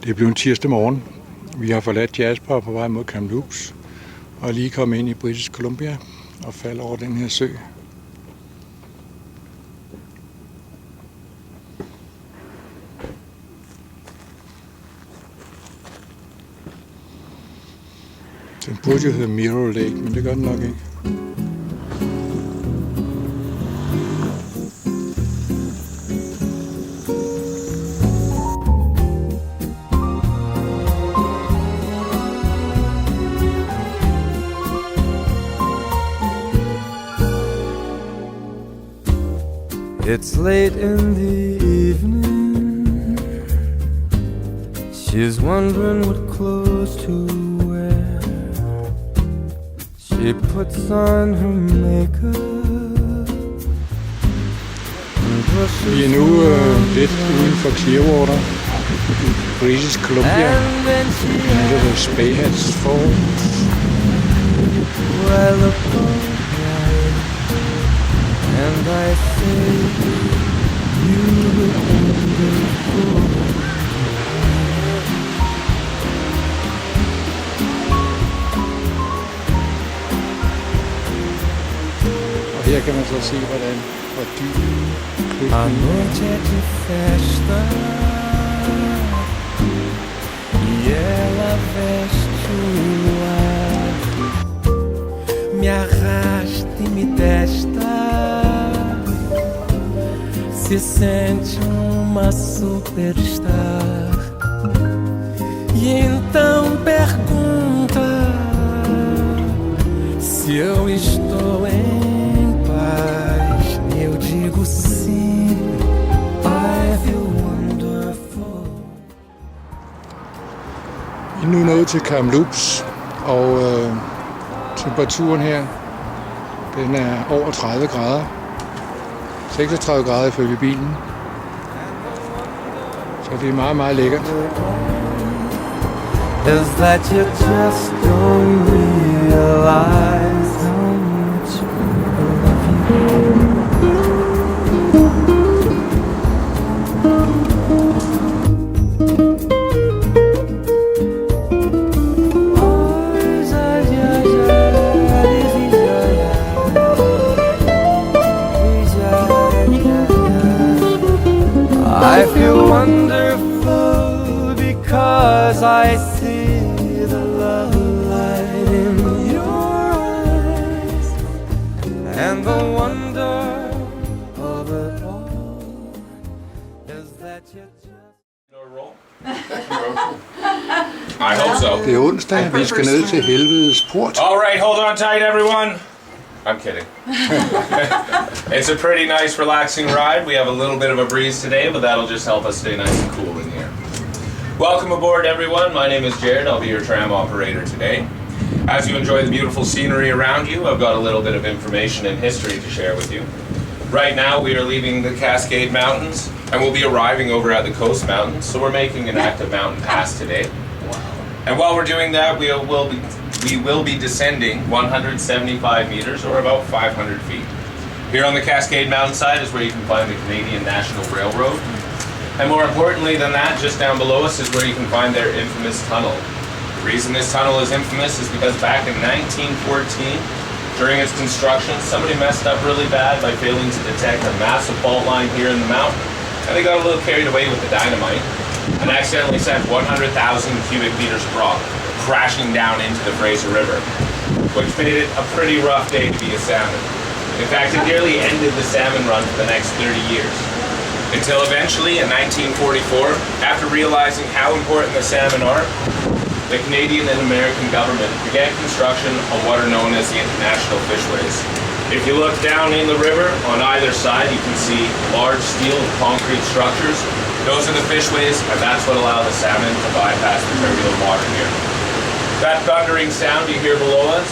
Det er blevet en tirsdag morgen. Vi har forladt Jasper på vej mod Kamloops og er lige kommet ind i British Columbia og falder over den her sø. Den burde jo hedde Mirror Lake, men det gør den nok ikke. It's late in the evening. She's wondering what clothes to wear. She puts on her makeup. Vi er nu lidt uden for Clearwater, British Columbia, under the Spahats Falls. And I think you were wonderful. Og her kan man så se, hvordan hvor dyb A noite é de festa e ela veste o luar, me arrasta e me testa. Se sente uma superstar e então pergunta se eu estou em paz. Eu digo sim, I feel wonderful. Vi er nu nået til Kamloops, og temperaturen her, den er over 30 grader. 36 grader ifølge bilen. Så det er meget, meget lækkert. Is that you just don't realize how much I love you. I feel wonderful because I see the love light in your eyes, and the wonder of it all is that you just... I hope so. Det er onsdag, vi skal ned til helvedes port. All right, hold on tight, everyone. I'm kidding. It's a pretty nice, relaxing ride. We have a little bit of a breeze today, but that'll just help us stay nice and cool in here. Welcome aboard, everyone. My name is Jared. I'll be your tram operator today. As you enjoy the beautiful scenery around you, I've got a little bit of information and history to share with you. Right now, we are leaving the Cascade Mountains, and we'll be arriving over at the Coast Mountains, so we're making an active mountain pass today. And while we're doing that, we will be descending 175 meters, or about 500 feet. Here on the Cascade Mountainside is where you can find the Canadian National Railroad. And more importantly than that, just down below us is where you can find their infamous tunnel. The reason this tunnel is infamous is because back in 1914, during its construction, somebody messed up really bad by failing to detect a massive fault line here in the mountain, and they got a little carried away with the dynamite and accidentally sent 100,000 cubic meters of rock crashing down into the Fraser River, which made it a pretty rough day to be a salmon. In fact, it nearly ended the salmon run for the next 30 years. Until eventually, in 1944, after realizing how important the salmon are, the Canadian and American government began construction of what are known as the International Fishways. If you look down in the river, on either side you can see large steel and concrete structures. Those are the fishways, and that's what allow the salmon to bypass the turbulent water here. That thundering sound you hear below us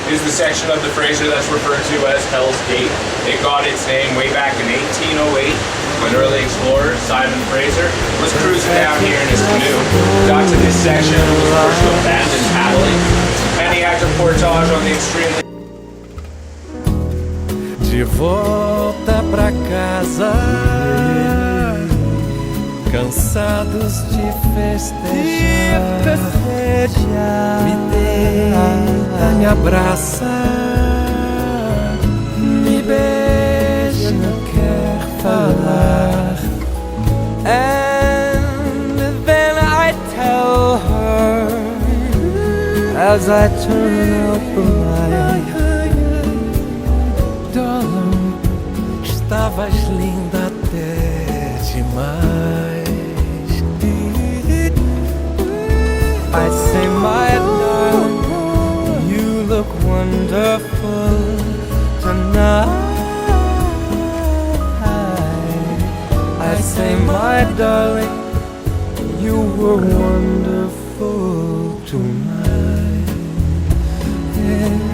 is the section of the Fraser that's referred to as Hell's Gate. It got its name way back in 1808 when early explorer Simon Fraser was cruising down here in his canoe, got to this section and was forced to abandon paddling, and he had to portage on the extremely... De volta pra casa, cansados de festejar, me deita, me abraça, me beija, não quer falar. And then I tell her as I turn out the light, darling, estavas linda até demais. I say, my darling, you look wonderful tonight. I say, my darling, you were wonderful tonight. Yeah.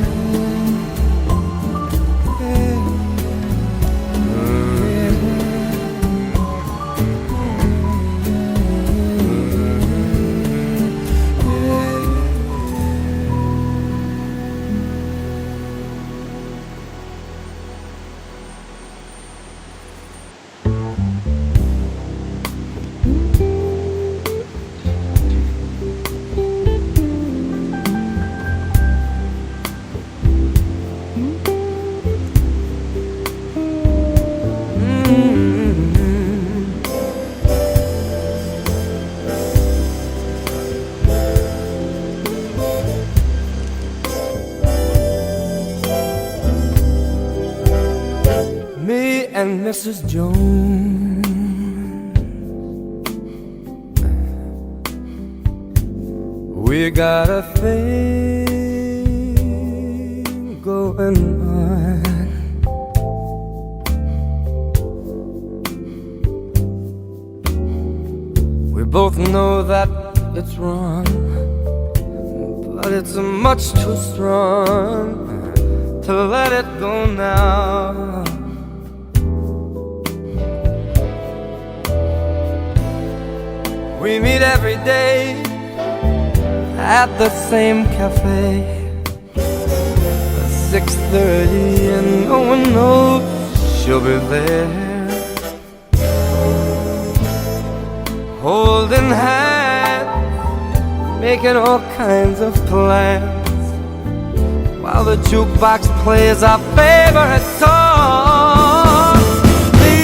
Me and Mrs. Jones, we got a thing going on. We both know that it's wrong, but it's much too strong to let it go now. We meet every day at the same cafe at 6:30, and no one knows she'll be there, holding hands, making all kinds of plans, while the jukebox plays our favorite song. Me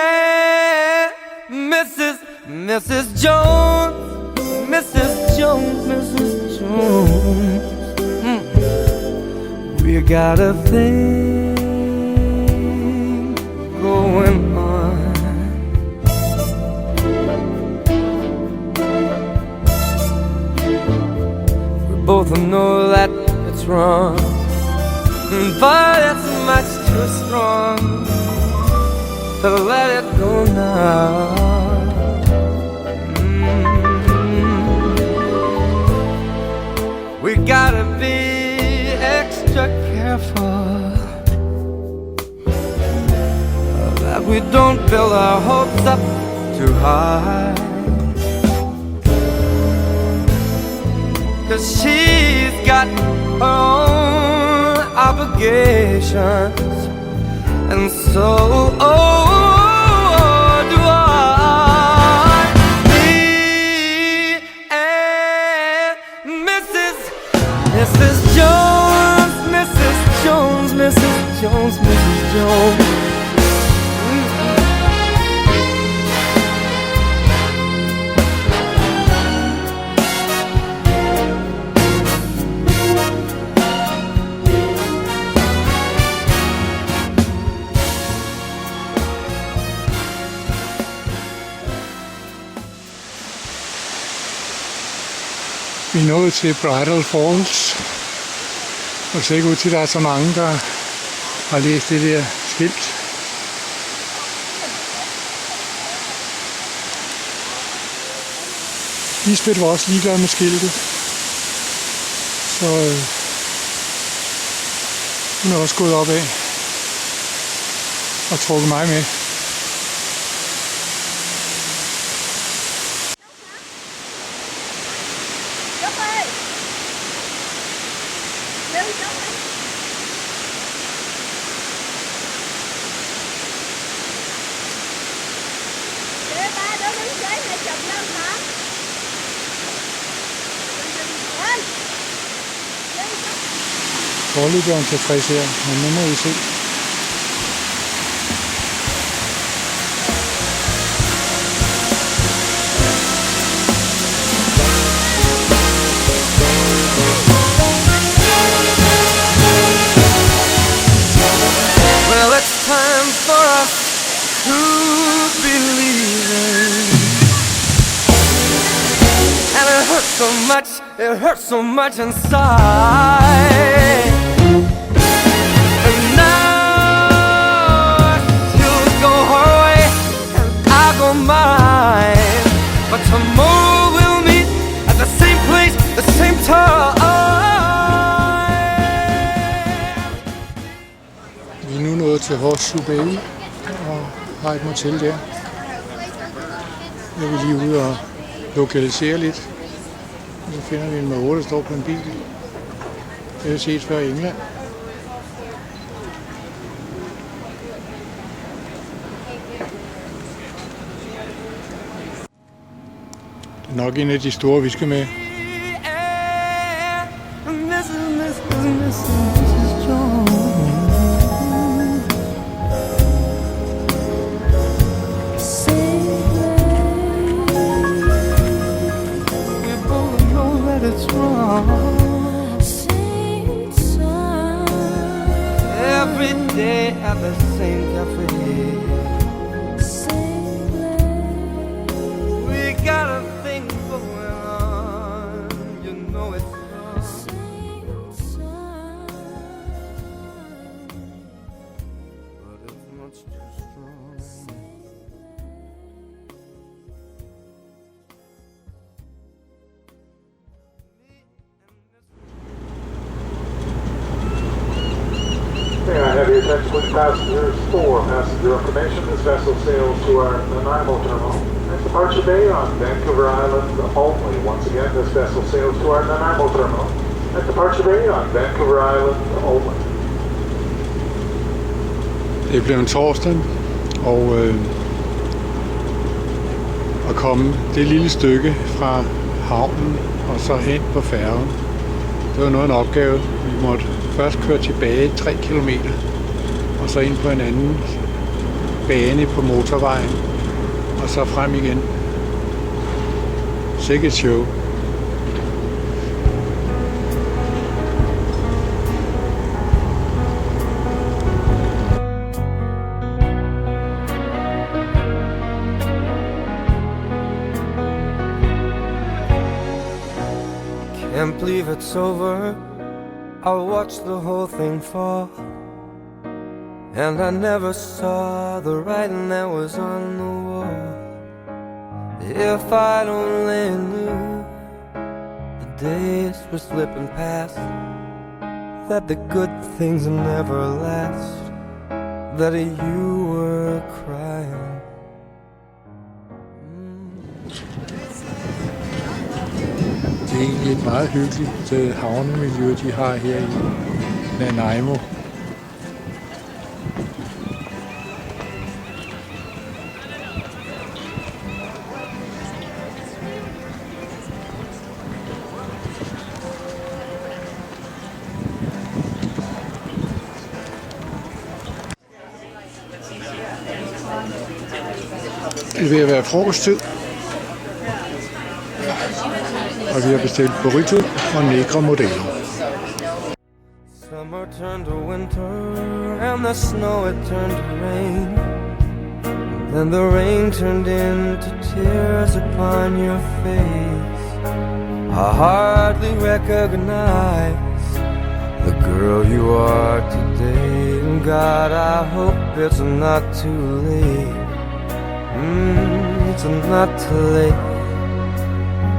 and Mrs. Jones, Mrs. Jones, Mrs. Jones, we got a thing going on. We both know that it's wrong, but it's much too strong to let it go now. We gotta be extra careful that we don't build our hopes up too high, 'cause she's got her own obligations, and so do I. Me and Mrs. Jones, Mrs. Jones, Mrs. Jones, Mrs. Jones. Vi er nået til Bridal Falls, og det ser ikke ud til, at der er så mange, der har læst det der skilt. Lisbeth var også ligeglad med skiltet, så hun er også gået opad og trukket mig med. Foreløbig er hun tilfreds her, men nu må vi se. Well, it's time for us to believe. And it hurts so much inside. And now she'll go her way and I'll go mine. But tomorrow we'll meet at the same place, the same time. Vi er nu nået til Horseshoe Bay og har et motel der. Jeg vil lige ud og lokalisere lidt. Så finder vi en måge, der står på en bil. Det har jeg set før i England. Det er nok en af de store, vi skal med. Every day at the same cafe. We got a thing going on, you know it's but it's much too strong. May I have your attention, please, passengers? For passenger information, this vessel sails to our Nanaimo terminal at Departure Bay on Vancouver Island only. Once again, this vessel sails to our Nanaimo terminal at Departure Bay on Vancouver Island only. Det er blevet torsdag, og at komme det lille stykke fra havnen og så hen på færgen. Det var noget af en opgave. Vi måtte først køre tilbage 3 kilometer, og så ind på en anden bane på motorvejen, og så frem igen. Sikkert show. Can't believe it's over. I watched the whole thing fall, and I never saw the writing that was on the wall. If I'd only knew the days were slipping past, that the good things never last, that you were crying. Det er egentlig et meget hyggeligt havnemiljø, de har her i Nanaimo. Det er ved at være frokosttid. Og vi har bestilt burrito og negre modeller. Summer turned to winter, and the snow it turned to rain. Then the rain turned into tears upon your face. I hardly recognize the girl you are today. And God, I hope it's not too late. It's not too late.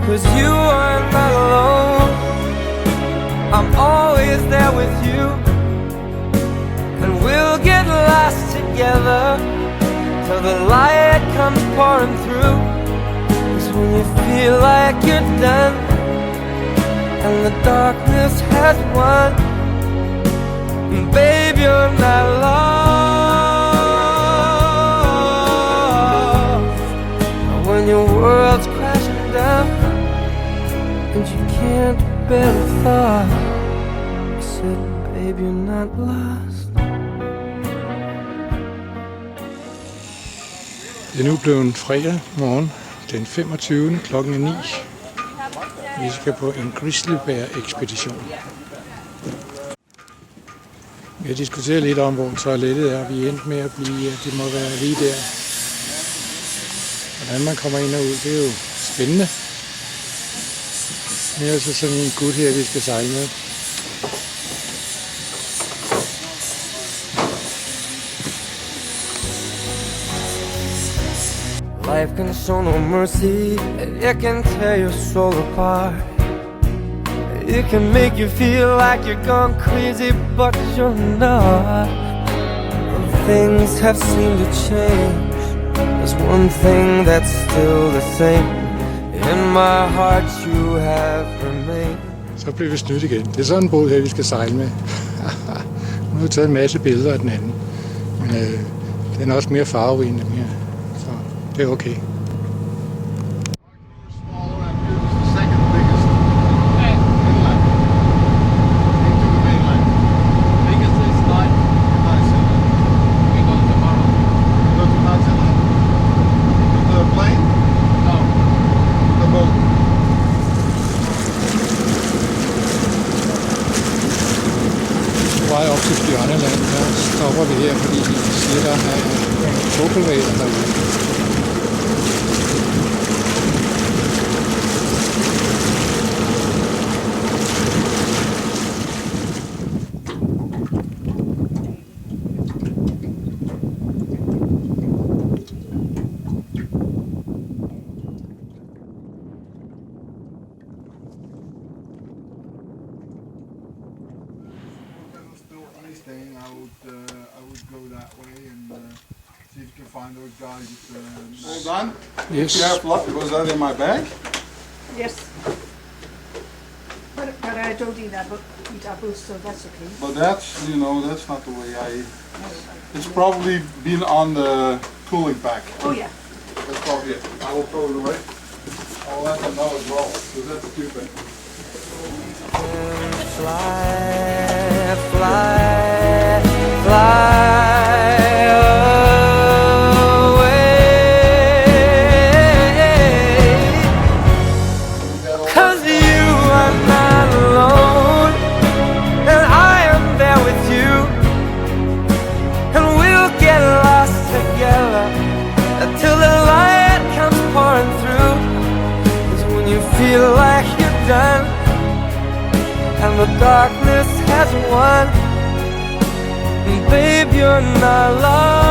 'Cause you are not alone. I'm always there with you, and we'll get lost together till the light comes pouring through. 'Cause when you feel like you're done and the darkness has won, babe, you're not lost. When your world's crashing down and you can't bear the thought, I said, baby, babe, you're not lost. Det er nu blevet fredag morgen, den 25. klokken 9. Vi skal på en grizzlybær-ekspedition. Vi har diskuteret lidt om, hvor toilettet er. Vi er endt med at blive, det må være lige der. Hvordan man kommer ind og ud, det er jo spændende. Det er altså sådan en gut her, vi skal sejle med. Life can show no mercy, it can tear your soul apart. It can make you feel like you're gone crazy, but you're not. Things have seemed to change. There's one thing that's still the same. In my heart you have remained. Så bliver vi snydt igen. Det er sådan en båd her, vi skal sejle med. Nu har vi taget en masse billeder af den anden. Men den er også mere farverig end den her. Så det er okay. Vej op til Bjørneland, der stopper vi her, fordi de siger, der er fodboldhvaler derude. I would go that way and see if you can find those guys. Hold on. Yes. You have luck. Was that in my bag? Yes. But I don't eat apples, so that's okay. But that's, you know, that's not the way I eat. It's probably been on the cooling pack. Oh yeah. That's probably it. I will throw it away. I'll let them know as well, because that's stupid. Fly, fly, fly away. 'Cause you are not alone, and I am there with you, and we'll get lost together until the light comes pouring through. 'Cause when you feel like you're done and the darkness has won, babe, you're not lost.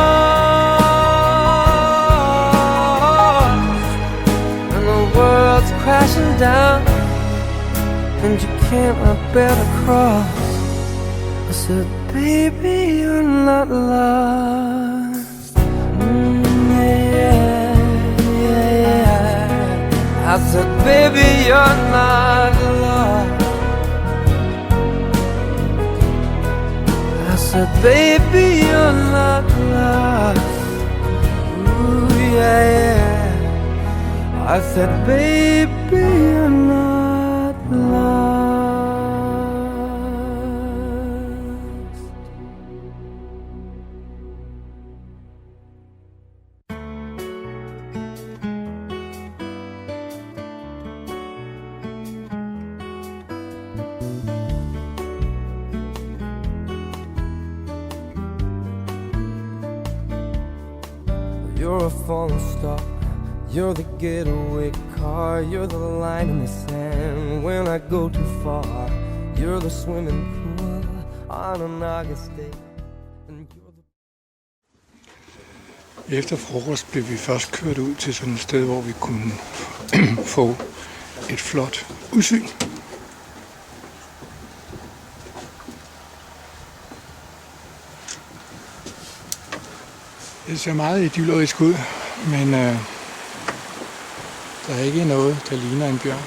And the world's crashing down, and you can't bear to cross. I said, baby, you're not lost. Yeah, yeah, yeah. I said, baby, you're not lost. I said, baby, you're not lost. Ooh, yeah, yeah. I said, baby, you're not lost. You're a falling star, you're the getaway car, you're the line in the sand when I go too far. You're the swimming pool on an August day, and you're the... Efter frokost blev vi først kørt ud til sådan et sted, hvor vi kunne få et flot udsyn. Det ser meget idyllisk ud, men der er ikke noget, der ligner en bjørn.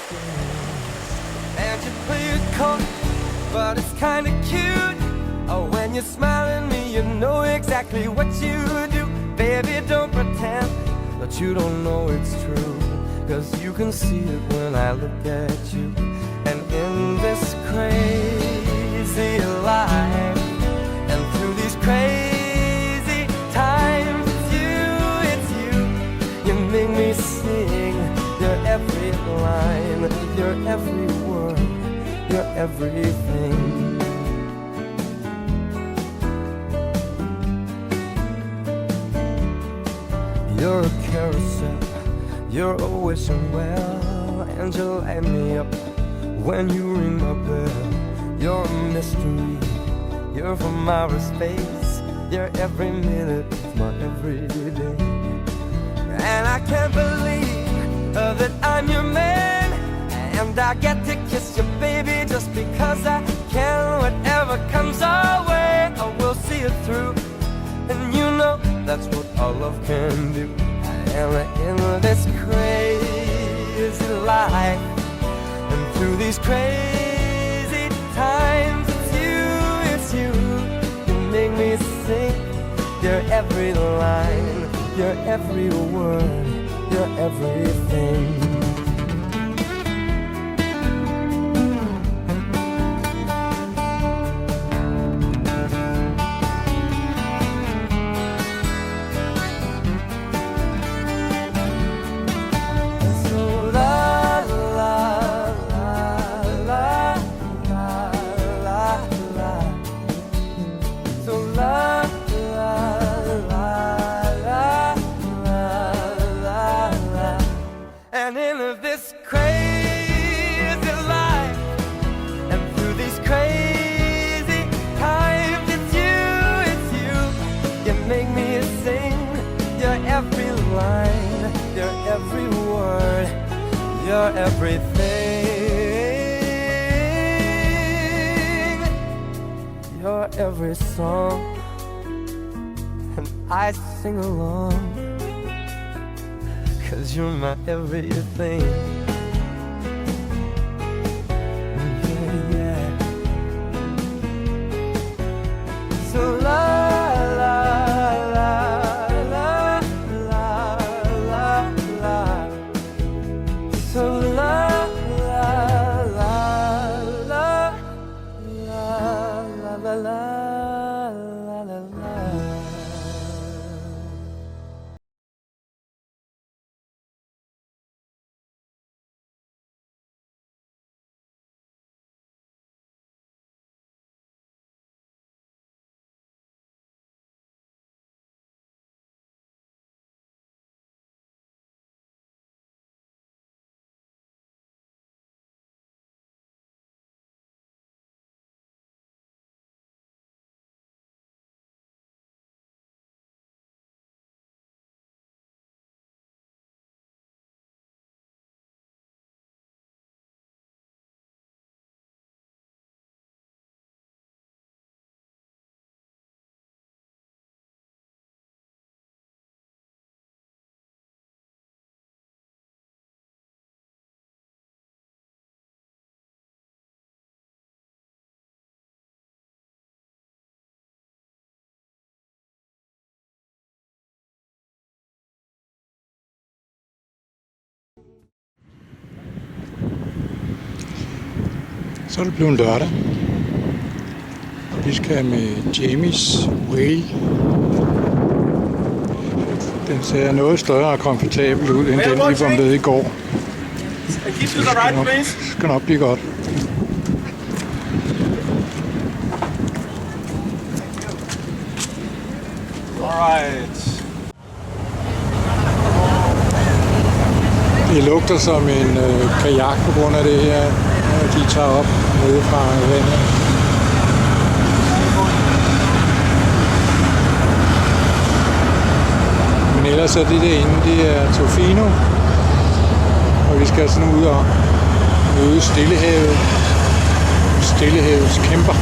And you play it cold, but it's kinda cute. Oh, when you smile at me, you know exactly what you do. Baby, don't pretend that you don't know it's true, 'cause you can see it when I look at you. And in this crazy life, and through these crazy times, it's you, you make me sing your every line, your every word, your everything. You're a carousel, you're always well, and you light me up when you ring my bell. You're a mystery, you're from outer space, you're every minute of my everyday. And I can't believe that I'm your man, and I get to kiss you, baby, just because I can. Whatever comes our way, I will see it through, and you know that's what all love can do. And in this crazy life, and through these crazy times, it's you, you make me sing your every line, your every word, your everything. Every word, you're everything. You're every song, and I sing along, 'cause you're my everything. Yeah, yeah. So Så er det blevet lørdag. Vi skal med Jamies Whale. Den ser noget større og komfortabel ud, end den vi var med i går. Det skal nok blive godt. Alright. Det lugter som en kajak på grund af det her, de tager op nede fra vandet. Men ellers er det derinde, det er Tofino, og vi skal sådan ud og møde Stillehavets kæmper.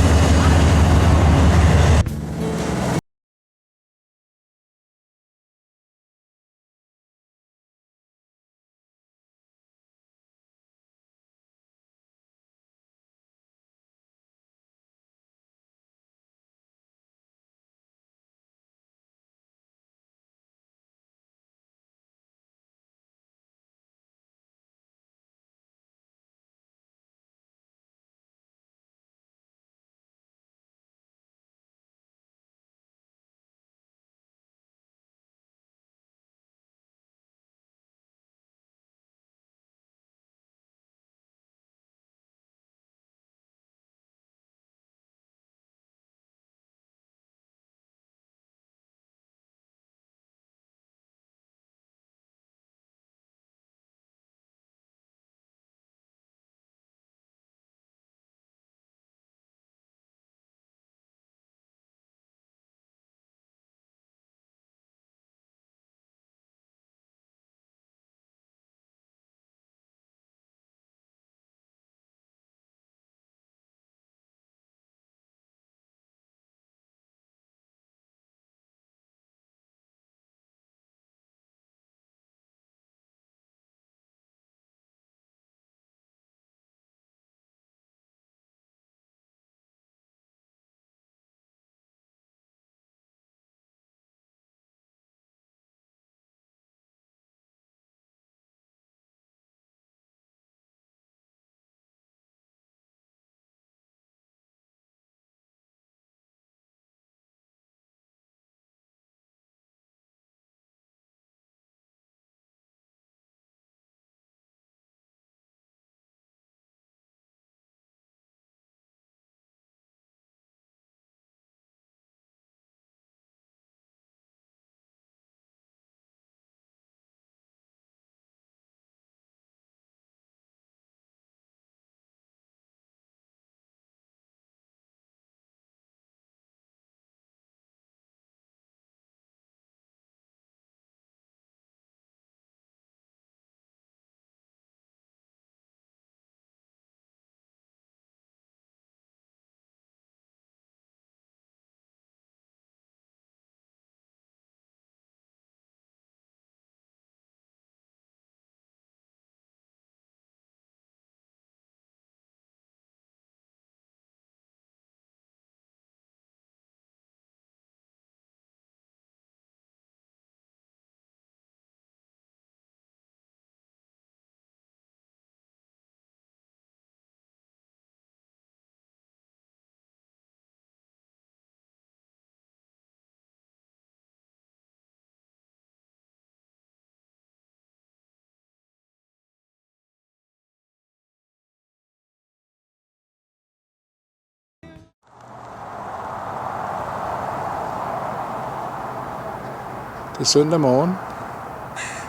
Det er søndag morgen.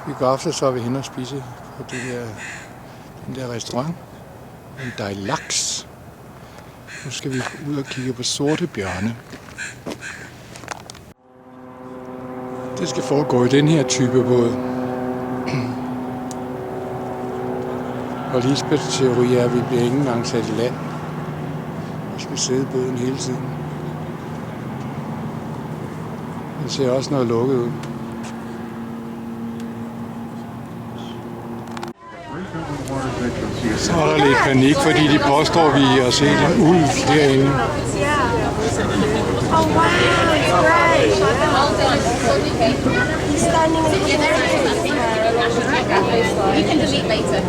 I går aftes så er vi henne og spise på den der restaurant. En dejlig laks. Nu skal vi ud og kigge på sorte bjørne. Det skal foregå i den her type båd. Og Lisbeths teori er, at vi bliver ikke engang sat i land. Vi skal sidde i båden hele tiden. Den ser også noget lukket ud. Så er der lidt panik, fordi de påstår, at vi har set en ulv derinde. Oh wow, it's great. He's standing in the You can delete later.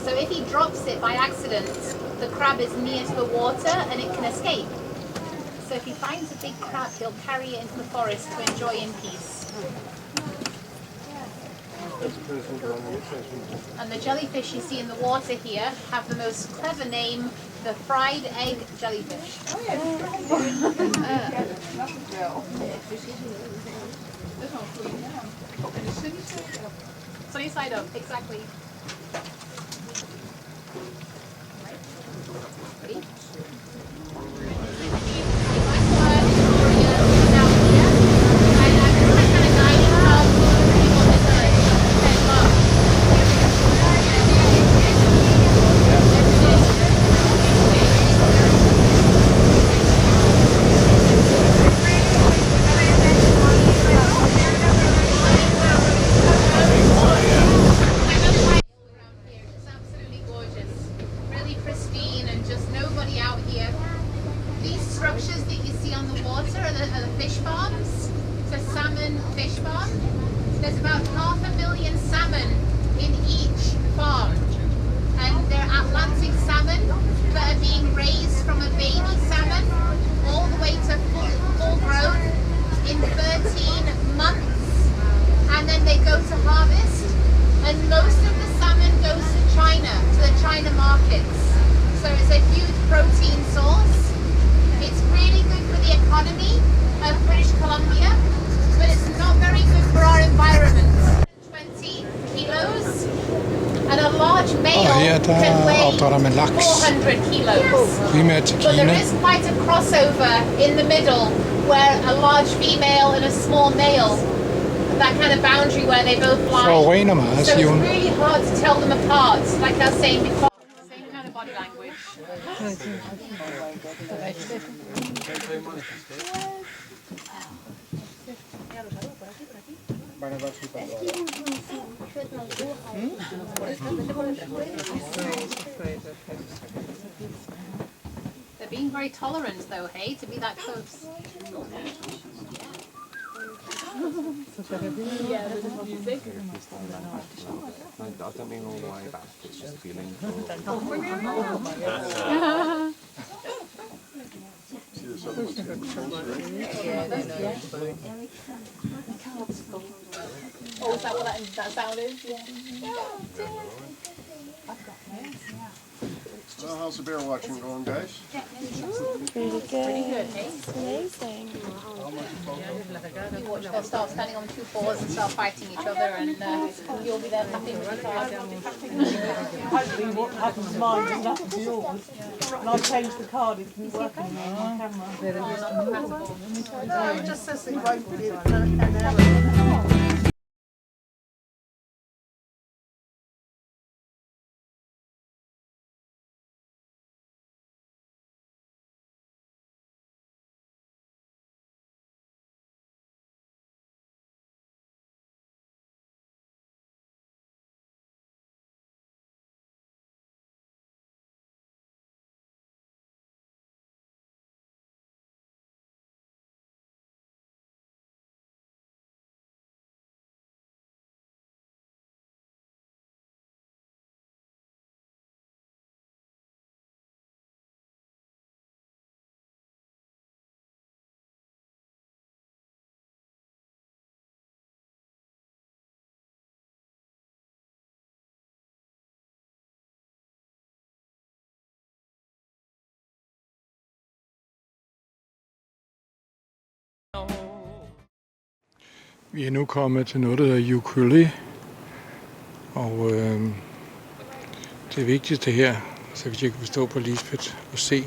So if he drops it by accident, the crab is near to the water and it can escape. So if he finds a big crab, he'll carry it into the forest to enjoy in peace. And the jellyfish you see in the water here have the most clever name, the fried egg jellyfish. Sunny side up, exactly. Ready? There's about 500,000 salmon in each farm, and they're Atlantic salmon that are being raised from a baby salmon all the way to full grown in 13 months, and then they go to harvest, and most of the salmon goes to China, to the China markets. So it's a huge protein source. It's really good for the economy of British Columbia, but it's not very good for our environment. 20 kilos, and a large male can weigh 400 kilos. But there is quite a crossover in the middle where a large female and a small male, that kind of boundary where they both lie. So it's really hard to tell them apart, like I was saying before. Same kind of body language. They're being very tolerant though, hey, to be that close. Yeah, there's music. I don't mean all the way back, it's just feeling Oh, is that what that sound is? Yeah. So how's the bear watching going, guys? Pretty good. Pretty good, hey? It's amazing. You watch them start standing on two paws and start fighting each other, and you'll be there tapping with the card. Hopefully what happens to mine doesn't happen to yours. And I've changed the card, it's been working on my camera. It just says it won't be an error. Vi er nu kommet til noget, der hedder Grizzly, og det vigtigste her, så hvis jeg kan forstå på Lisbeth og se,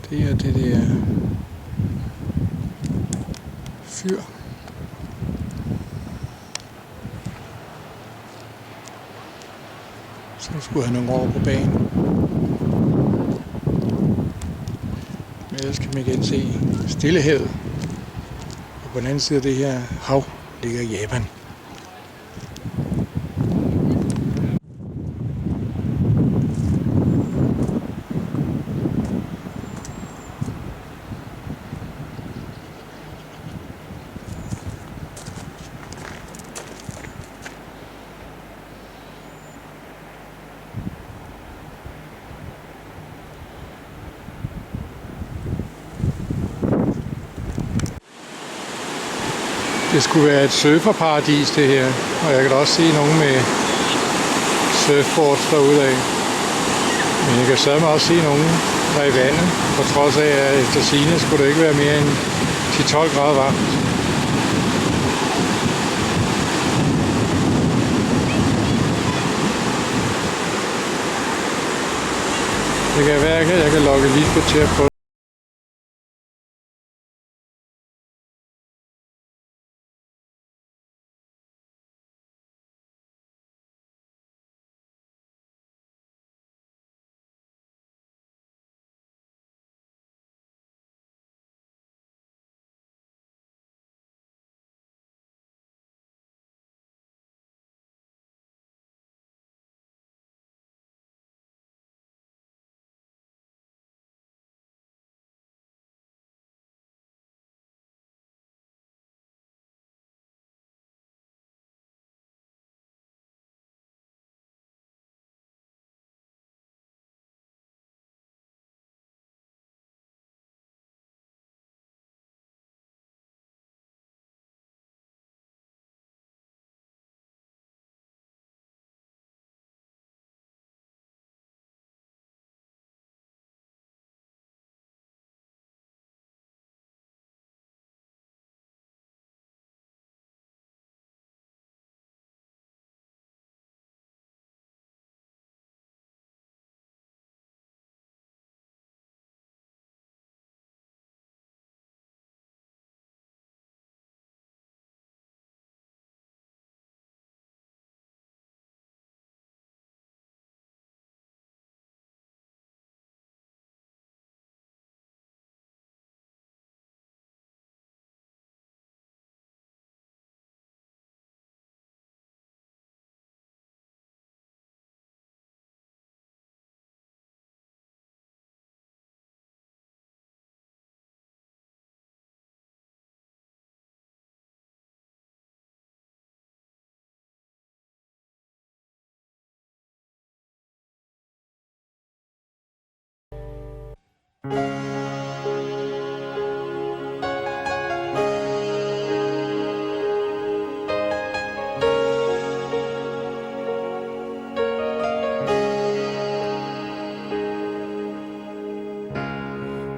det er det der fyr. Så skulle han nogle over på banen. Men ellers kan man igen se Stillehavet. Og på den anden side af det her hav ligger Japan. Det skulle være et surferparadis, det her. Og jeg kan da også se nogen med surfboards derude af. Men jeg kan sørge også se nogen, der er i vandet. På trods af, at efter sigende skulle det ikke være mere end 10-12 grader varmt. Det kan være, at jeg kan lokke Lisbeth til at prøve.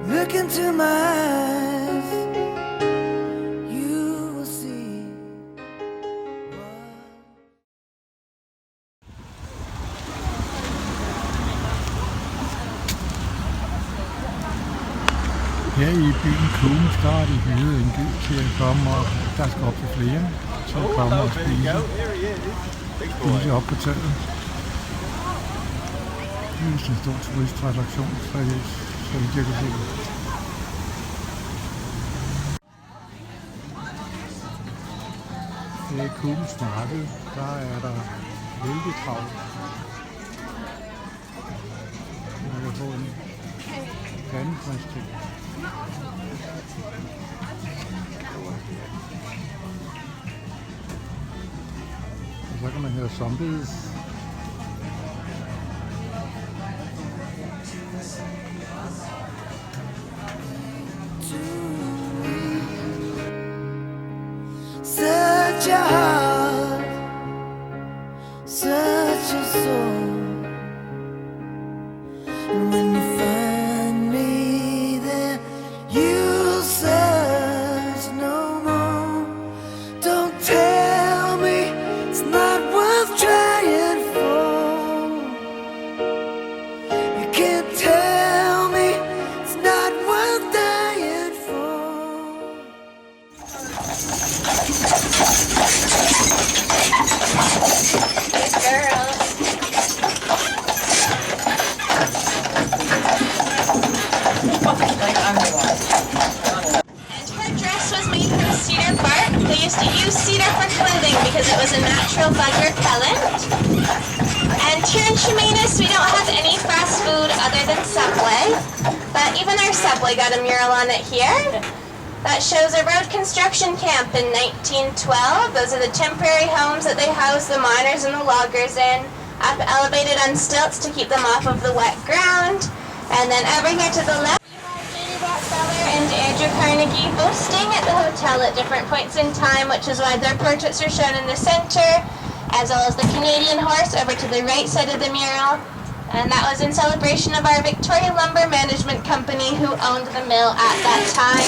Look into my eyes, you will see Her i byen Kamloops, der har de bygget en gy til at komme op. Der skal op til flere, til at komme og spise op på taget. Det er en stor turistattraktion, så vidt jeg kan se. Her i Kamloops marked, der er der vældig travlt. Man kan få en pandefristing. Og så kan man høre zombies. such a heart, such a soul. And when you find me there, you'll search no more. it was a natural bug repellent. And here in Chemainus, we don't have any fast food other than Subway, but even our Subway got a mural on it here. That shows a road construction camp in 1912. Those are the temporary homes that they housed the miners and the loggers in, up elevated on stilts to keep them off of the wet ground. And then over here to the left, you have J.D. Rockefeller and Andrew Carnegie both staying at the hotel at different points in time, which is why their portraits are shown in the center, as well as the Canadian horse over to the right side of the mural. And that was in celebration of our Victoria Lumber Management Company, who owned the mill at that time.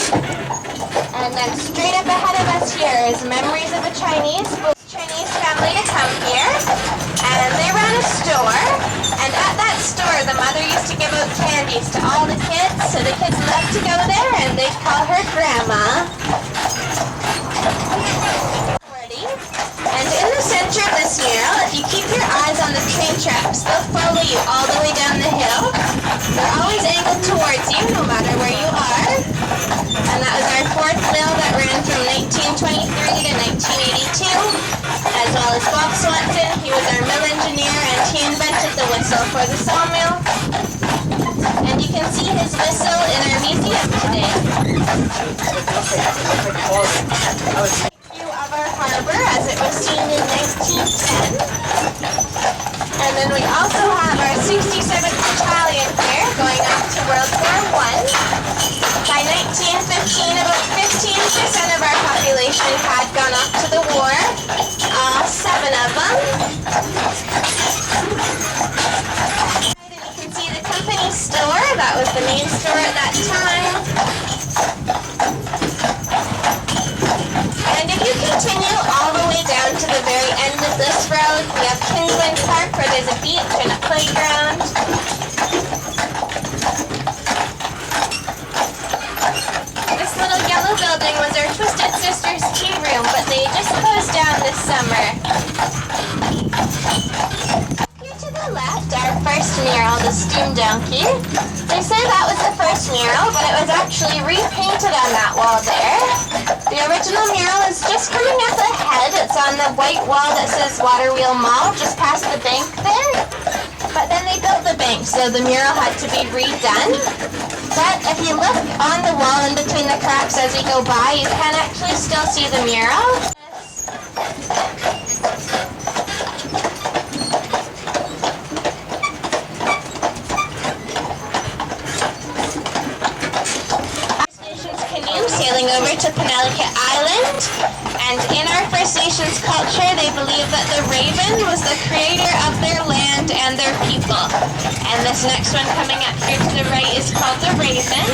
And then straight up ahead of us here is memories of a Chinese family to come here. And they ran a store. And at that store, the mother used to give out candies to all the kids. So the kids loved to go there, and they'd call her Grandma. And in the center of this mural, if you keep your eyes on the train tracks, they'll follow you all the way down the hill. They're always angled towards you, no matter where you are. And that was our fourth mill that ran from 1923 to 1982, as well as Bob Swanson. He was our mill engineer, and he invented the whistle for the sawmill. And you can see his whistle in our museum today. Of our harbor as it was seen in 1910. And then we also have our 67th Battalion here going off to World War I. By 1915, about 15% of our population had gone off to the war. 7 of them. And you can see the company store. That was the main store at that time. And if you continue all the way down to the very end of this road, we have Kingsland Park, where there's a beach and a playground. This little yellow building was our Twisted Sisters tea room, but they just closed down this summer. Here to the left, our first mural, the Steam Donkey. They say that was the first mural, but it was actually repainted on that wall there. The original mural is just coming up ahead. It's on the white wall that says Waterwheel Mall, just past the bank there. But then they built the bank, so the mural had to be redone. But if you look on the wall in between the cracks as you go by, you can actually still see the mural. Sailing over to Penellicut Island, and in our First Nations culture, they believe that the raven was the creator of their land and their people. And this next one coming up here to the right is called the Raven.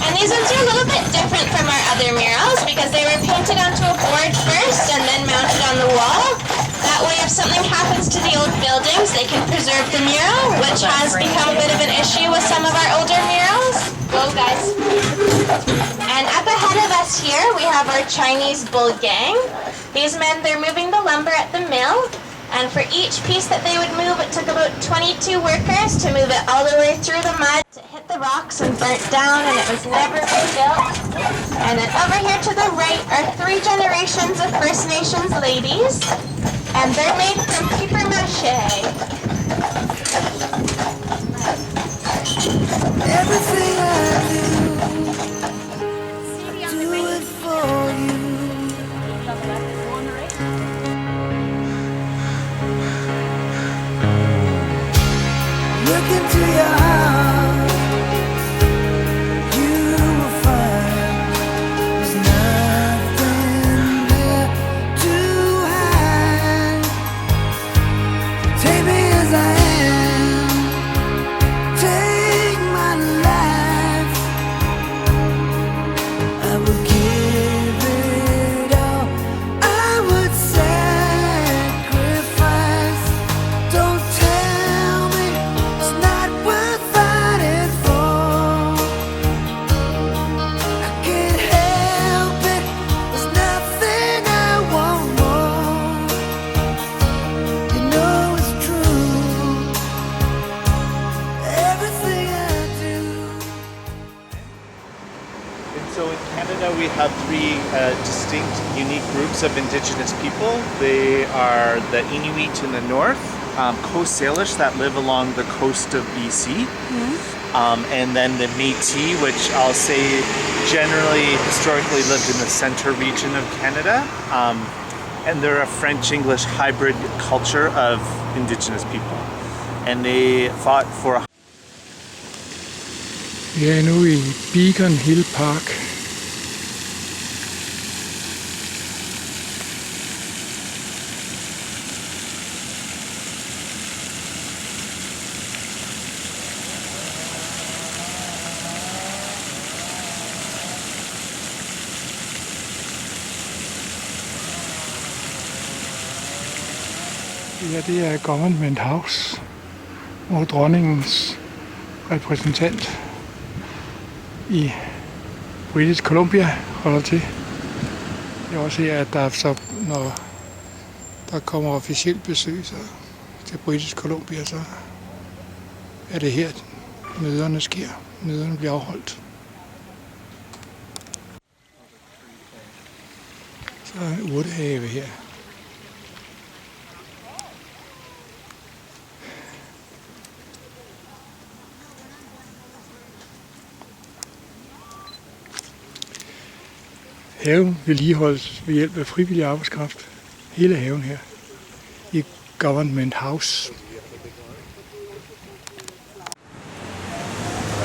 And these ones are a little bit different from our other murals because they were painted onto a board first and then mounted on the wall. That way, if something happens to the old buildings, they can preserve the mural, which has become a bit of an issue with some of our older murals. Go, guys. And up ahead of us here, we have our Chinese bull gang. These men, they're moving the lumber at the mill. And for each piece that they would move, it took about 22 workers to move it all the way through the mud. It hit the rocks and burnt down, and it was never rebuilt. And then over here to the right are 3 generations of First Nations ladies. And they're made from paper mache. Everything I do it for you. Look into your heart, you will find there's nothing there to hide. Take me as I am, take my life. I will give it all, I would sacrifice. Don't tell me it's not worth we have three distinct, unique groups of indigenous people. They are the Inuit in the north, coast Salish that live along the coast of BC, and then the Métis, which I'll say generally historically lived in the center region of Canada. And they're a French-English hybrid culture of indigenous people. And they fought for... Vi er nu i Beacon Hill Park. Ja, det er Government House, hvor dronningens repræsentant i British Columbia holder til. Jeg også ser, at der så, når der kommer officielt besøg til British Columbia, så er det her, møderne sker. Møderne bliver afholdt. Så er en urtehave her. Haven vedligeholdes ved hjælp af frivillig arbejdskraft. Hele haven her i Government House.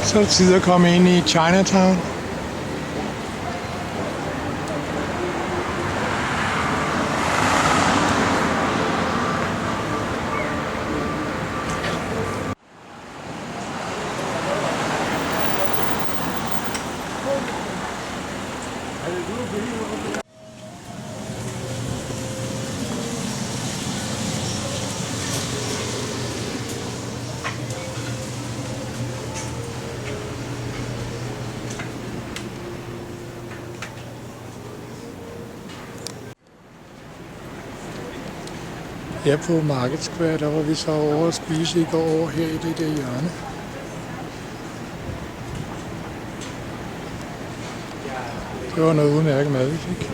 Så er det tid at komme ind i Chinatown. Her på Market Square, der var vi så over at spise i går over her i det der hjørne. Det var noget udmærket mad, vi fik.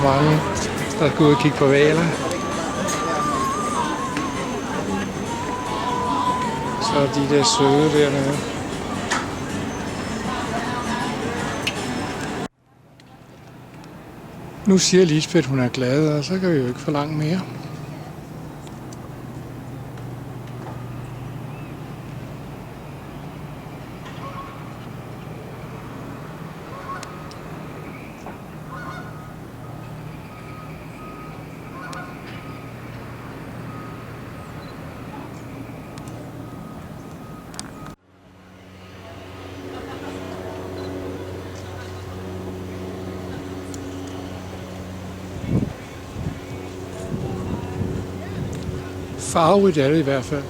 Mange, der skal ud og kigge på hvaler. Så er de der søde dernede. Nu siger Lisbeth, hun er glad, og så kan vi jo ikke forlange mere. Farverigt er det i hvert fald.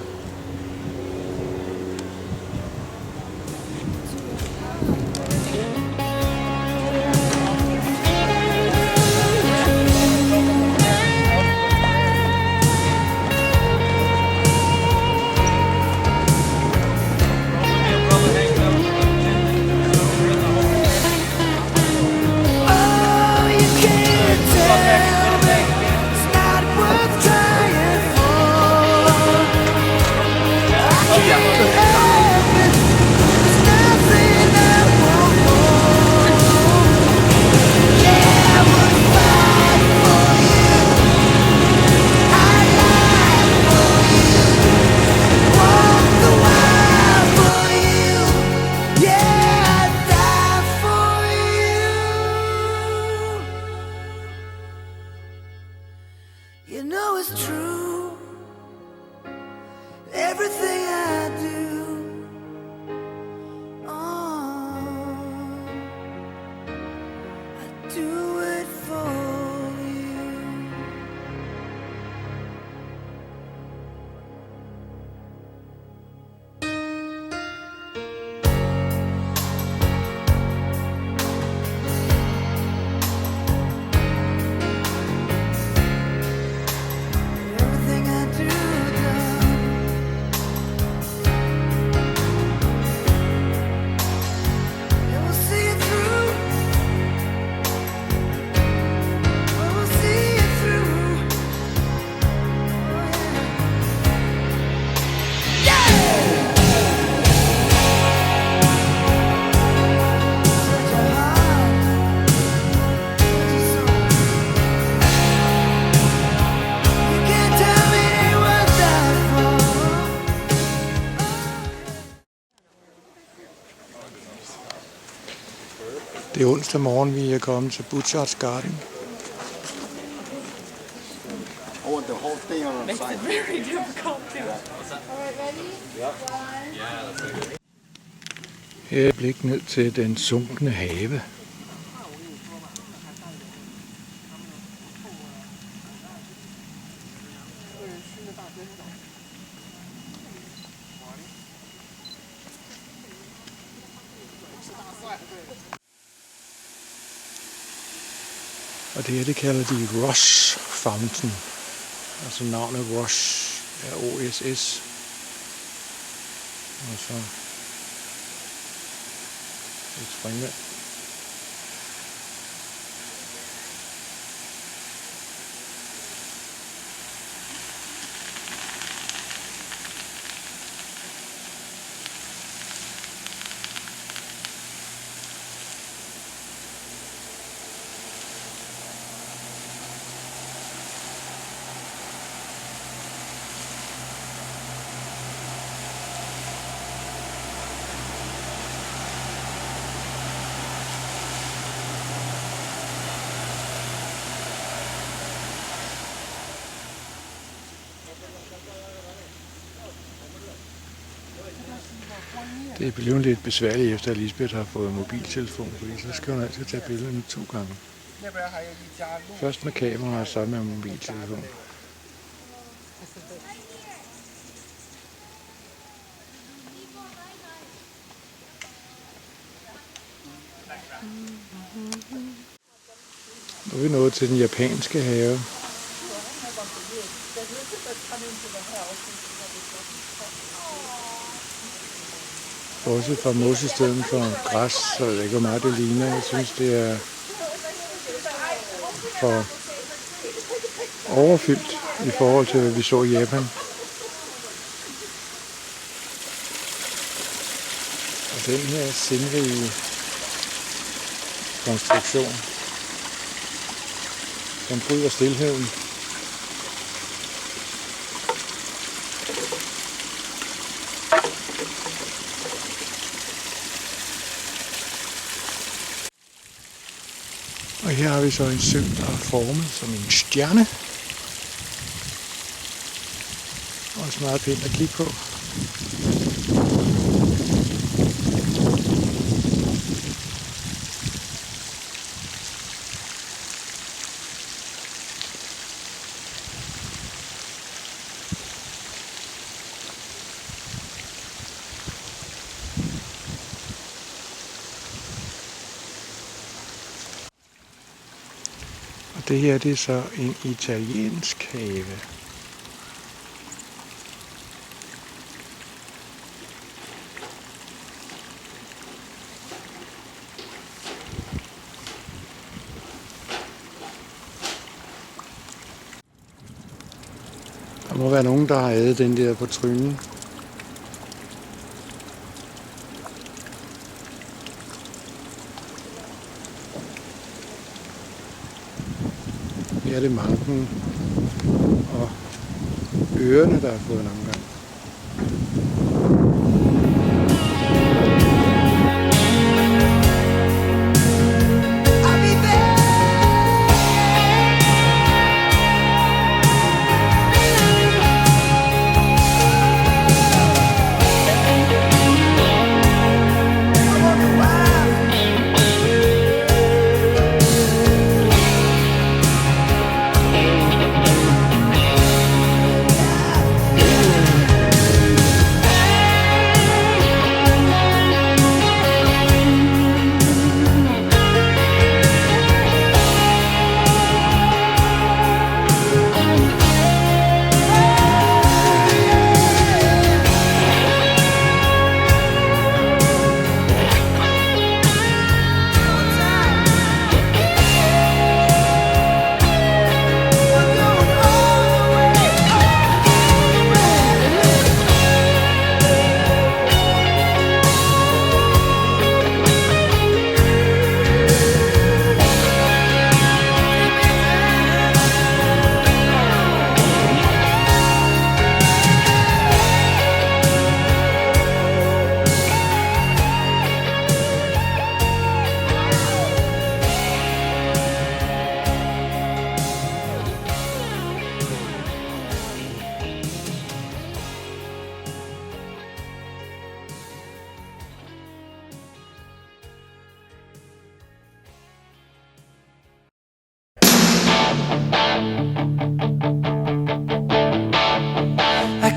everything I do. I do it for you. Everything I do, it will see it through. It will see it through. Oh, yeah. Such a heart, such a soul. You can't tell me what that for. Det er onsdag morgen, vi er kommet til Butchard's Garden. I want the whole thing on the Makes side. it very difficult to. Alright, ready? Her er et blik ned til den sunkne have. Og det her, det kalder de Rush Fountain. Altså navnet Rush er OSS. Og så et springvand. Det er blevet lidt besværligt efter at Lisbeth har fået mobiltelefon, fordi så skal hun altid tage billederne 2 gange. Først med kamera og så med mobiltelefon. Nu er vi nået til den japanske have. Også fra mosesteden for græs, så jeg ved ikke, hvor meget det ligner. Jeg synes, det er for overfyldt i forhold til, hvad vi så i Japan. Og den her sindrige konstruktion, som bryder stilheden. Og her har vi så en sø, der er formet som en stjerne. Også meget pænt at kigge på. Det her, det er så en italiensk have. Der må være nogen, der har ædet den der på trynen. Her er det manken og ørerne, der har fået en omgang.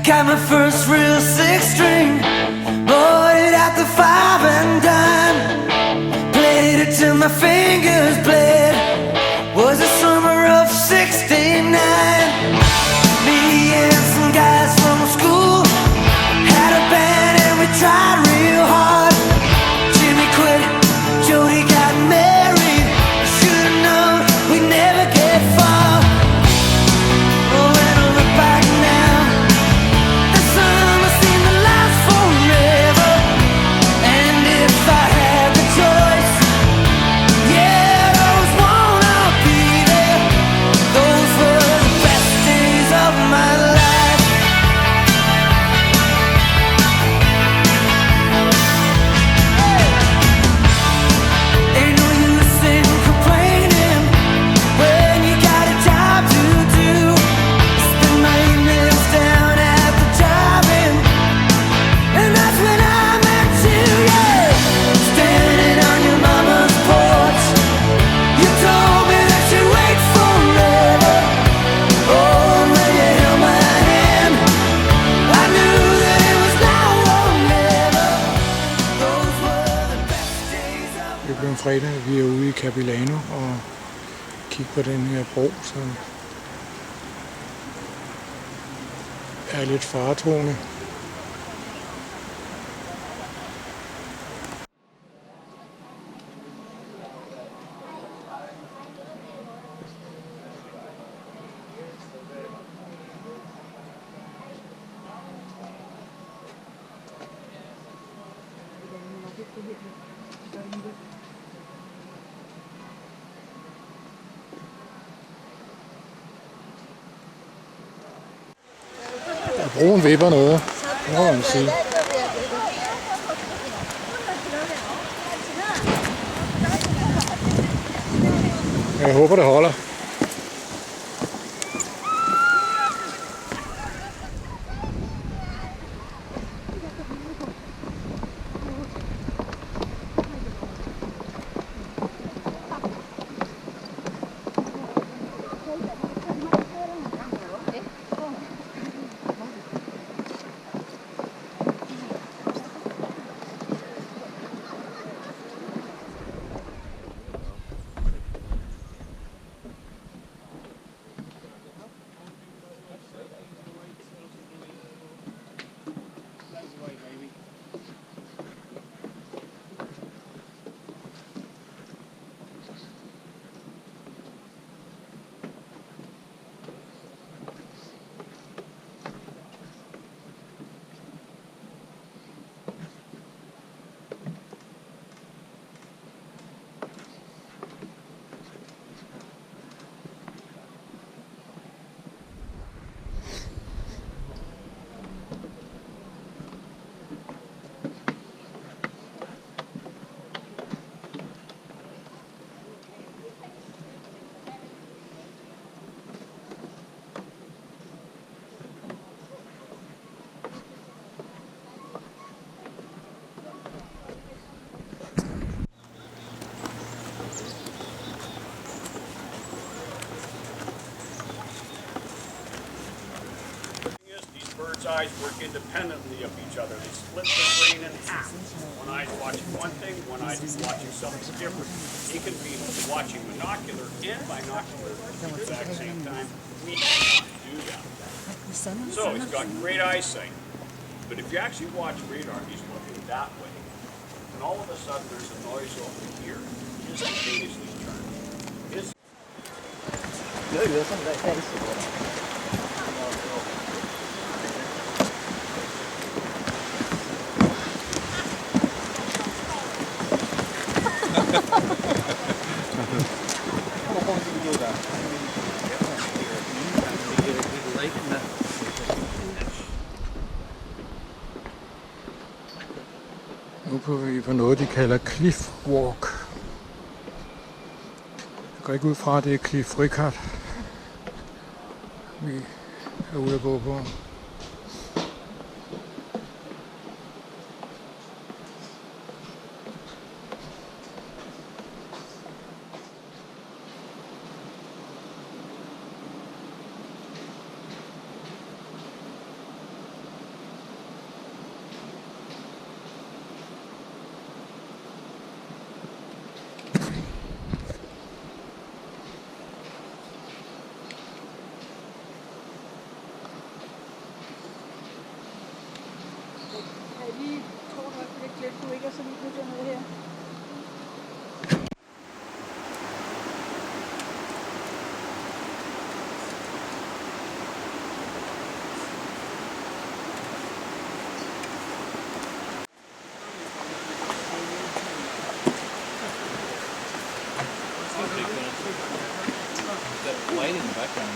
Got my first real six-string, bought it at the 5 and dime. Played it till my fingers bled. Was the summer of '69. Me and some guys from school had a band and we tried real hard. Jimmy quit, Jody got married. Should've known we'd never get far. Oh, when I look back now, the summer seemed to last forever. And if I had the choice, yeah, I'd always wanna be there. Those were the best days of my life. Ain't no use in complaining when you got a job to do. Spend my evenings down at the drive-in, and that's when I met you, yeah. Standing on your mama's porch, you told me that you'd wait forever. Oh, when you held my hand, I knew that it was now or never. Those were the best days of. Det er blevet fredag, vi er ude i Capilano og kigger på den her bro, som er lidt faretruende. Broen vipper noget, det må man sige. Jeg håber, det holder. Eyes work independently of each other. They split their brain in half. One eye's watching one thing, one eye's watching something different. It can be watching monocular and binocular at the exact same time. We cannot do that. So he's got great eyesight. But if you actually watch radar, he's looking that way. And all of a sudden there's a noise over here. Instantaneously turned. Nu er vi på noget, de kalder Cliff Walk. Jeg går ikke ud fra, at det er Cliff Richard, vi er ude at gå på. lige tror du lidt glemt, du ikke er så lige med noget her. Light in the background.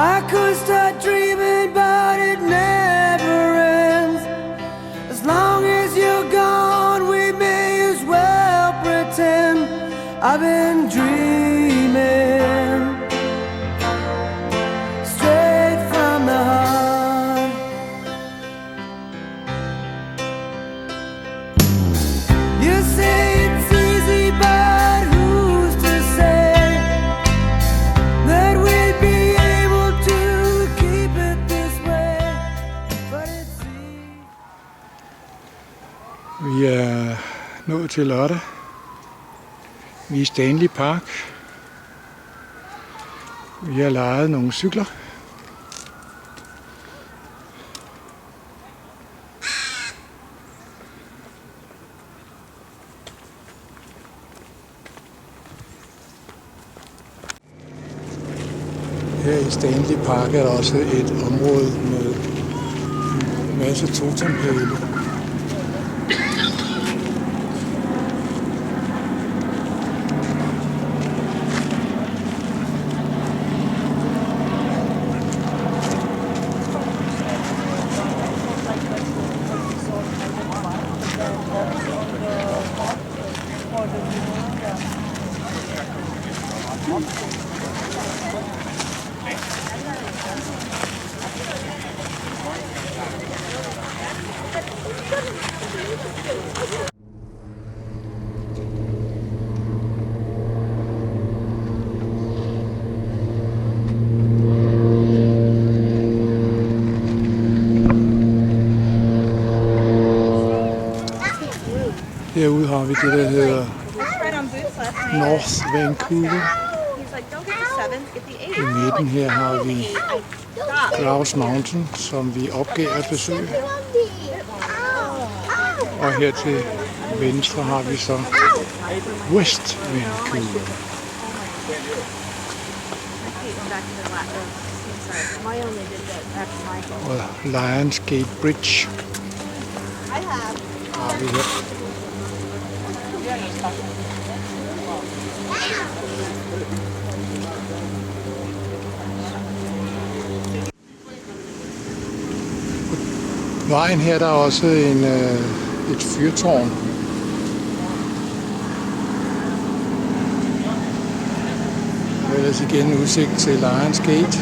I could start dreaming, but it never ends. As long as you're gone, we may as well pretend I've been dreaming straight from the heart. You say it's easy, but who's to say that we'd be Vi er nået til lørdag. Vi er i Nationalpark. Vi har lejet nogle cykler. Her i Nationalpark er der også et område med en masse totempæle. Herude har vi det, der hedder North Vancouver. I midten her har vi Grouse Mountain, som vi opgav at besøge. Og her til venstre har vi så West Vancouver. My only did that after my Og Lions Gate Bridge I have. har vi her. Vejen her der er også et fyrtårn. Og ellers igen udsigt til Lions Gate.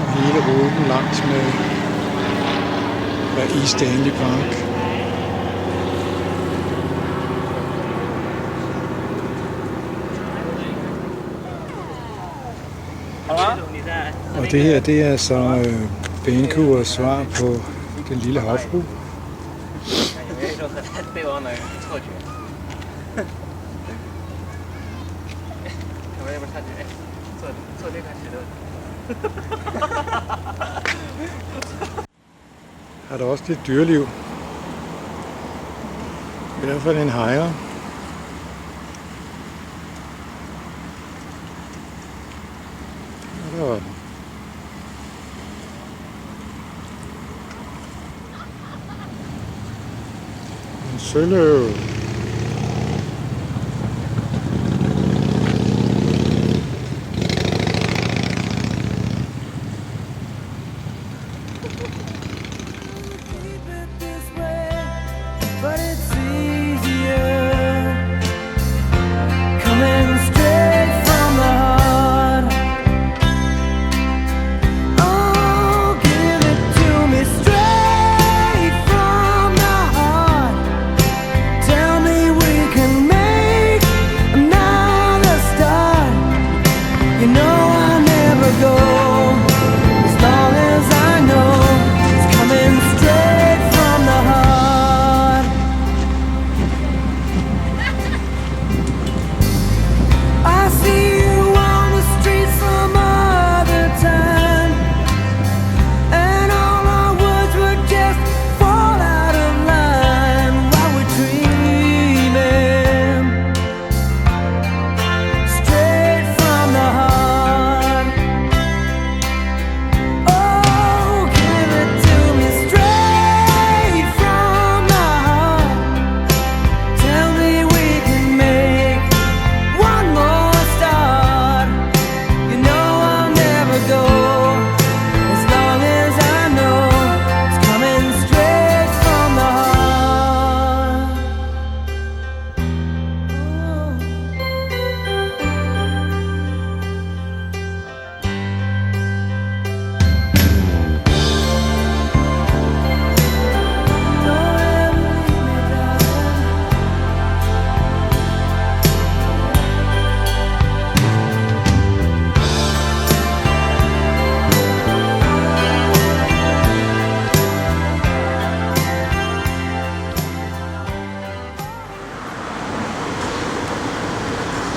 Og hele ruten langs med Nationalpark. Og det her, det er så Vancouvers svar på den lille havfrue. Har der også lidt dyreliv. I hvert fald en hejre. Og der var den. En søløv.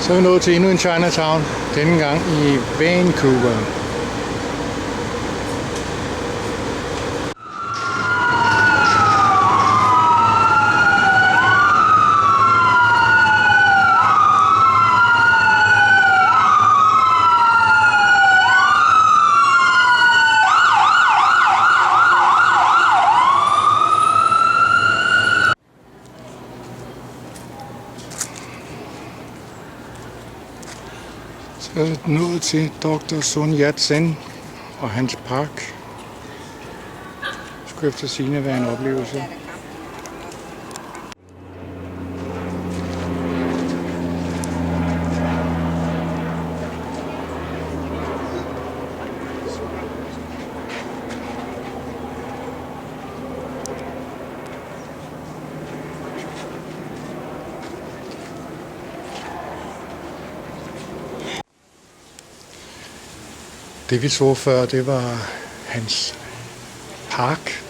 Så er vi nået til endnu en Chinatown, denne gang i Vancouver. Så er vi nået til Dr. Sun Yat-sen og hans park. Det skulle efter sigende være en oplevelse. Det vi så før, det var hans park.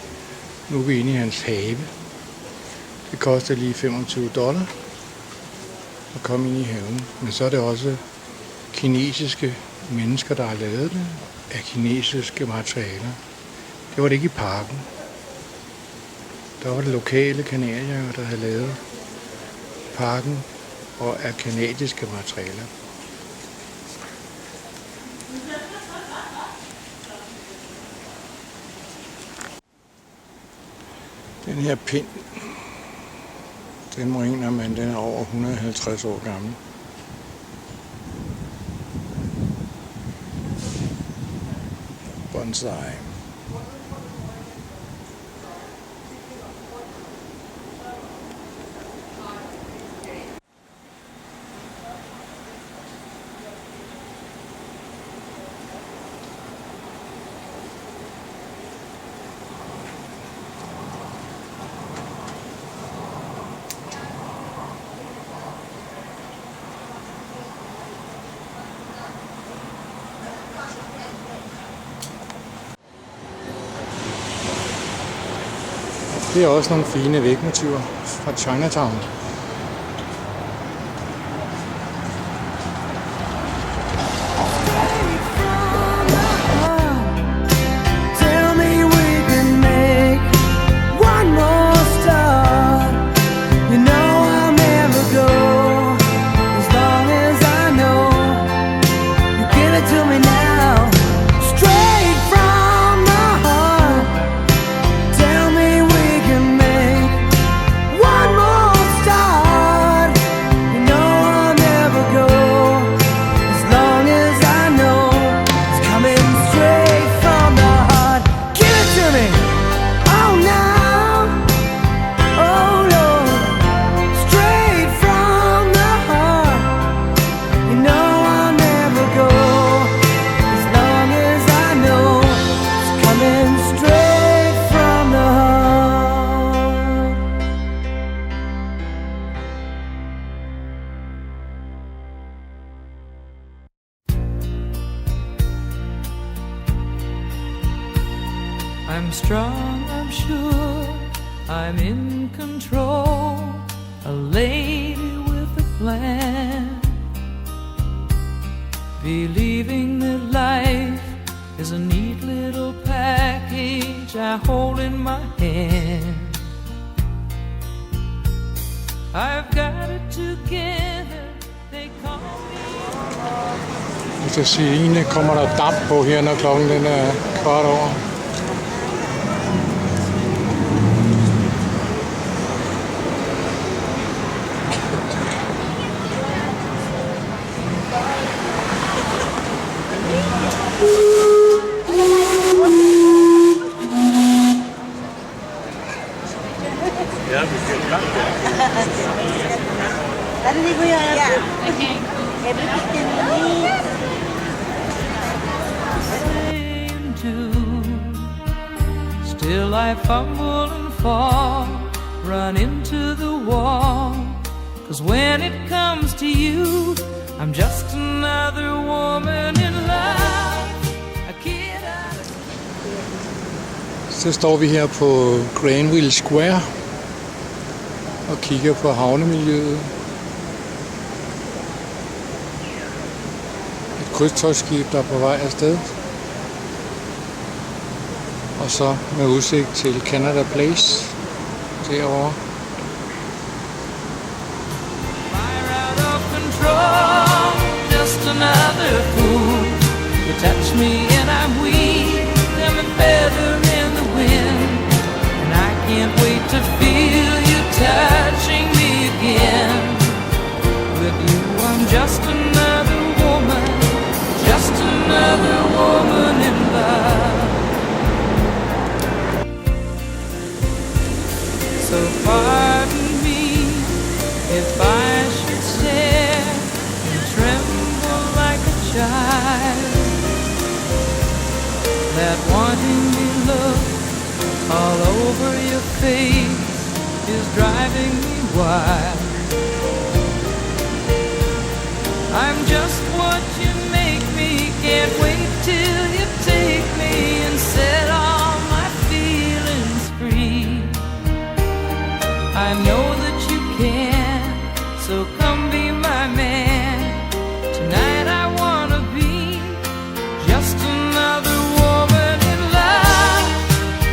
Nu er vi inde i hans have. Det koster lige $25 at komme ind i haven. Men så er det også kinesiske mennesker, der har lavet det af kinesiske materialer. Det var det ikke i parken. Der var det lokale kanadier, der havde lavet parken og af kanadiske materialer. Den her pind, den mener man, den er over 150 år gammel. Bonsai. Det er også nogle fine vægmotiver fra Chinatown. I'm strong, I'm sure, I'm in control, a lady with a plan, believing that life is a neat little package I hold in my hand. I've got it together, they call me. Jeg skal sige, kommer der damp på her, når klokken den er 15:15. Still I fumble and fall, run into the wall, 'cause when it comes to you, I'm just another woman in love. Så står vi her på Granville Square og kigger på havnemiljøet. Et krydstogtskib, der er på vej afsted. Og så med udsigt til Canada Place derovre. Just another fool. You touch me and I'm weak. I'm a feather in the wind, and I can't wait to feel you touching me again. With you I'm just another woman, just another woman in love. So pardon me if I should stare and tremble like a child. That wanting me look all over your face is driving me wild. I'm just what you make me, can't wait till you take me and set all my feelings free. I know that you can, so come be my man. Tonight I wanna be just another woman in love,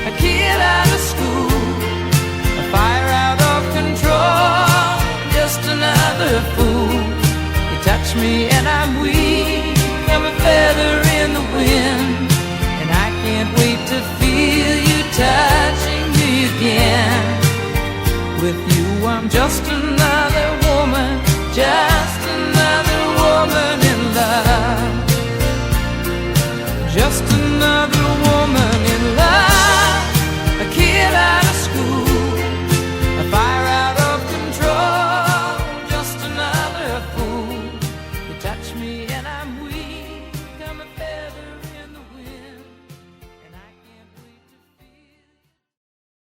a kid out of school, a fire out of control. with you. I'm just another woman, just